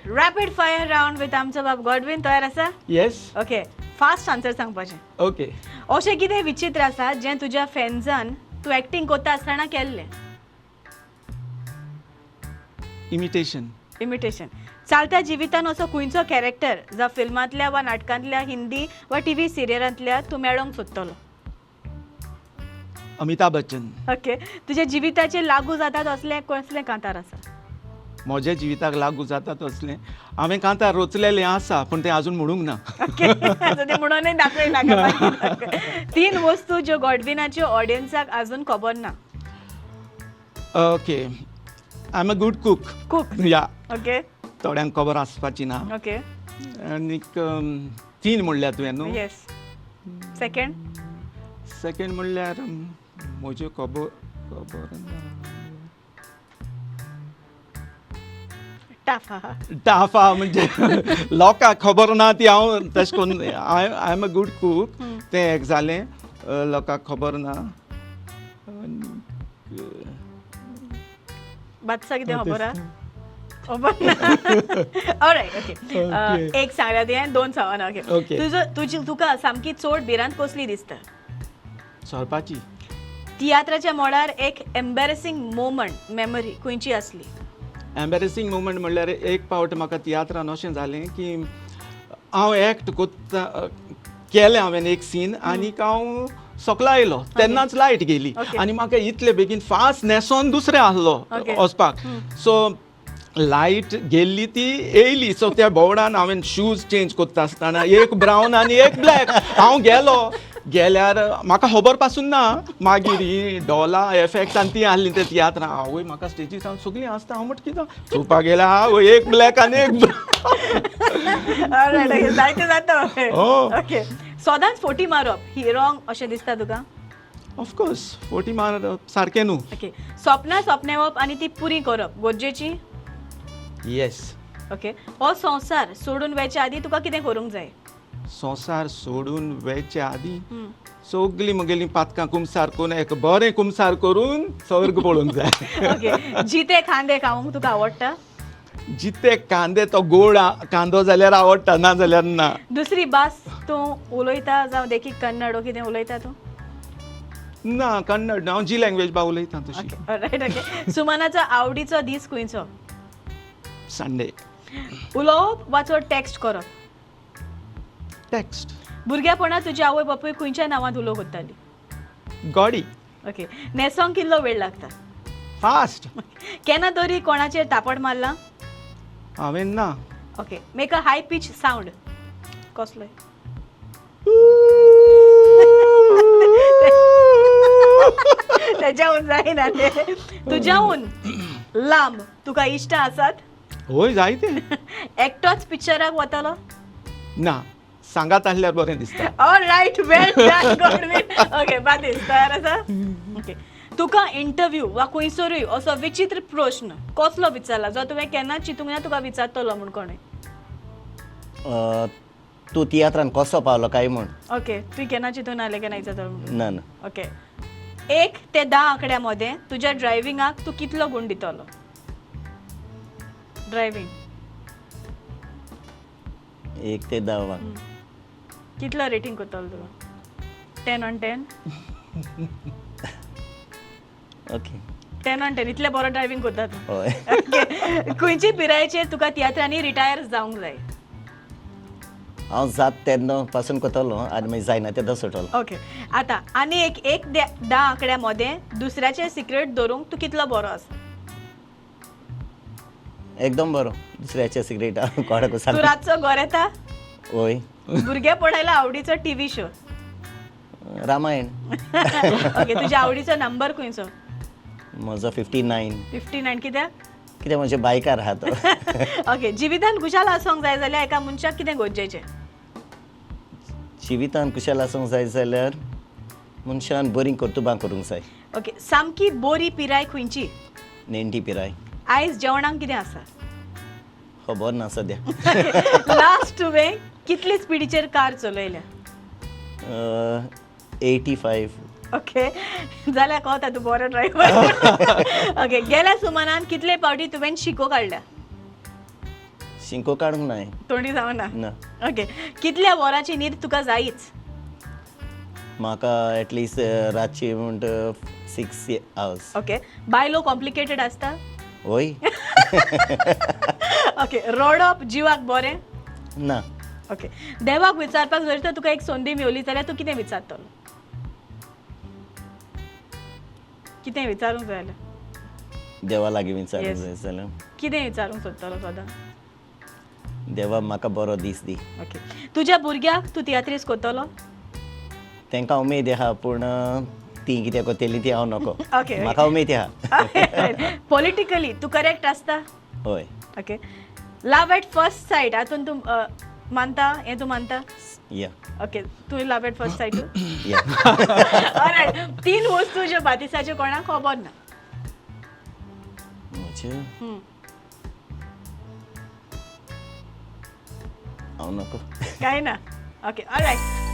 Rapid fire round with आमचो बाब Godwin तयार आसा? येस. ओके, फास्ट आन्सर सांगपाचें. ओके. अशें कितें विचित्र आसा जें तुज्या फॅन्सान तूं एक्टिंग करता आसतना केल्लें? इमिटेशन. इमिटेशन. चालत्या जिवितान असो खंयचो कॅरेक्टर जो फिल्मांतल्या वा नाटकांतल्या हिंदी वा टीव्ही सिरियलांतल्या तूं मेळोंक सोदतलो? अमिताभ बच्चन. ओके, तुज्या जिविताचेर लागू जातात असलें कसलें कांतार आसा? म्हज्या जिविताक लागू जाता तसलें हांवें कांतार रचलेलें आसा पूण तें आजून म्हणूंक ना. ओके, ते म्हणूनय दाखयना. 3 वस्तू ज्यो गॉडविनाच्यो ऑडियन्साक आजून खबर ना. Okay. I am a good cook. Cook. या ओके. थोड्यांक खबर आसपाची ना. ओके. आनीक 3 म्हणल्यार तुवें न्हू. येस. सेकंड म्हणल्यार म्हज्यो खबर ना. टाफ आहा म्हणजे लोकांक खबर ना ती हांव तशें करून I am a good cook तें एक जालें. लोकांक खबर ना. बादशा कितें खबर आहा? खबर ना. ऑलरायट. ओके. एक सांगल्या तुवें 2 सांगना. ओके. तुका सामकी चड भिरांत कसली दिसता? सोरपाची. तियात्राच्या मोडार एक एम्बॅरेसिंग मोमेंट मेमरी खंयची आसली? एम्बॅरेसिंग मोमेंट म्हणल्यार एक पावट म्हाका तियात्रान अशें जालें की हांव एक्ट कोत्ता केलें हांवें एक सीन आनीक हांव सकला आयलो तेन्नाच लायट गेली आनी म्हाका इतले बेगीन फास्ट न्हेसोन दुसरें आसलो वचपाक. सो लायट गेल्ली ती येयली. सो त्या बोर्डान हांवें शूज चेंज कोत्ता आसतना एक ब्रावन आनी एक ब्लॅक हांव गेल्यार म्हाका खबर पासून ना. मागीर ही डॉला एफेक्ट्स आनी ती आहली ते तियात्रां. आवय म्हाका स्टेजीर जावन सगळीं आसता. हांव म्हणटा कितें चोवपाक गेल्या आवय एक ब्लॅक आनी एक जायतें जाता. ओके. सोदांच फोटी मारप ही रॉंग अशें दिसता तुका? ऑफकोर्स फोटी मारप सारकें न्हू. ओके. स्वप्नां सोंपनेवप आनी ती पुरी करप गरजेची? येस. ओके. हो संवसार सोडून वयच्या आदी तुका कितें करूंक जाय? संवसार सोडून वयच्या आदी सगळीं म्हगेलीं पातकां कुमसार करून एक बरें कुमसार करून स्वर्ग पळोवंक जाय. ओके. जिते खांदे खावंक तुका आवडटा? जिते कांदे तो गोड कांदो जाल्यार आवडटा ना जाल्यार ना. दुसरी भास तूं उलयता जावं देखीक कन्नड कितें उलयता तूं? ना कन्नड हांव जी लँग्वेज बा उलयतां तशी. रायट. ओके. सुमनाचो आवडीचो दीस खंयचो? संडे. उलोवप वा चड टेक्स्ट करप? टेक्स्ट. भुरगेपणांत तुजी आवय बापूय खंयच्या नांवांत उलोव करताली? गॉडी. ओके. न्हेसोंक कितलो वेळ लागता? फास्ट. केन्ना तरी कोणाचेर तापड मारला? हांवें ना. Okay. Make a high pitch sound. कसलोय? तेज्याहून जायना ते. तुज्याहून लांब तुका इश्ट आसात? होय जायते. एकटोच पिक्चराक वतलो? ना सांगात आसल्यार बरें दिसता. ऑलरायट. वेल डन गॉडविन. ओके. बादीस तयार आसा? ओके. तुका इंटरव्यू वा खंयसरूय असो विचित्र प्रश्न कसलो विचारला जो तुवें केन्नाच चिंतूंक ना तुका विचारतलो म्हूण कोणें? तूं तियात्रान कसो पावलो काय म्हूण? ओके. तुवें केन्ना चिंतूंक नासलें केन्ना विचारतलो म्हूण? ना. ओके. 1 ते 10 आंकड्यामध्ये तुज्या ड्रायव्हिंगाक तूं कितलो गूण दितलो? ड्रायव्हिंग 1 ते 10 कितलो रेटींग करतलो तुका? 10 on 10? ओके. 10 on 10 इतलें बरो ड्रायव्हिंग करता तूं? हय. ओके. खंयची पिरायेचेर तुका तियात्रांनी रिटायर जावंक जाय? हांव जात तेन्ना पासून करतलो आनी मागीर जायना तेन्ना सुटलो. ओके. आतां आनी एक ते 10 आंकड्यामध्ये दुसऱ्याचे सिक्रेट दवरूंक तूं कितलो बरो आसा? एकदम बरो. दुसऱ्याचे सिक्रेट कोणाक तूं सांग. रातचो घर येता? हय. भुरगेपणाला आवडीचो टीव्ही शो? रामायण. ओके. तुज्या आवडीचो नंबर खंयचो? म्हजो 59. 59 कित्याक? कितें म्हणजे बायकार आहा तो. ओके. जिवितांत खुशाल आसूंक जाय जाल्यार एका मनशाक कितें गरजेचें? जिवितान कुशल आसूंक जाय जाल्यार मनशान बरी कर्तुबां करूंक जाय. ओके. सामकी बोरी पिराय खंयची? नेणटी पिराय. आयज जेवणाक कितें आसा? खबर ना सद्या. लास्ट तुवें कितले स्पिडीचेर कार चलयल्या? 85. ओके. जाल्यार कळटा तूं बरो ड्रायव्हर. ओके. गेल्या सुमारान कितले फावटी तुवें शिको काडल्या? शिंको काडूंक नाय तोंडी जावना ना ओके कितल्या वरांची न्हीद तुका जायीच म्हाका एटलिस्ट रातची म्हणट 6 hours ओके बायलो कॉम्प्लिकेटेड आसता होय ओके रडप जिवाक बरें ना ओके देवाक विचारपाक जर तर तुका एक संदी मेवली जाल्यार तूं कितें विचारतलो कितें विचारूंक जाय जाल्यार देवा लागीं विचारूंक Yes. जाय जाल्यार कितें विचारूंक सोदतलो सदां देवा म्हाका बरो दीस दी ओके तुज्या भुरग्याक तूं तियात्रीस कोत्तलो तांकां उमेद आहा पूण ती कितें कोत्तेली ती हांव नको Okay, म्हाका उमेद आहा पॉलिटिकली तूं करेक्ट आसता होय ओके लव एट फर्स्ट सायट हातून तूं मानता हें तूं मानता या ओके तूं लव एट फर्स्ट सायट या ऑलरायट 3 वस्तू ज्यो बातिसाच्यो कोणाक खबर ना म्हजे हम्म. हांव नको काय ना ओके ऑलरायट